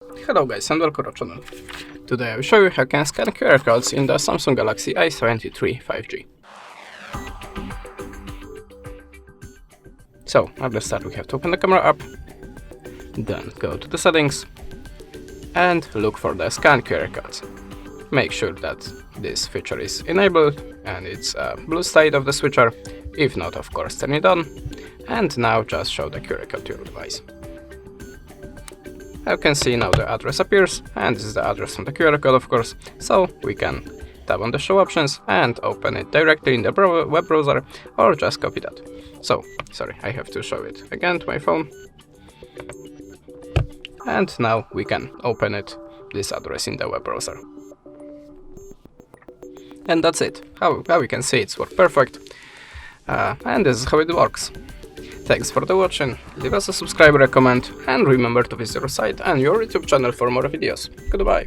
Hello guys and welcome to our channel. Today I will show you how you can scan QR codes in the SAMSUNG Galaxy A73 5G. So at the start we have to open the camera app, then go to the settings and look for the scan QR codes. Make sure that this feature is enabled and it's a blue state of the switcher. If not, of course, turn it on. And now just show the QR code to your device. You can see now the address appears, and this is the address from the QR code, of course, so we can tap on the show options and open it directly in the web browser or just copy that. So, sorry, I have to show it again to my phone. And now we can open it, this address in the web browser. And that's it. How you can see it's worked perfect. And this is how it works. Thanks for the watching, leave us a subscribe or a comment, and remember to visit our site and your YouTube channel for more videos. Goodbye!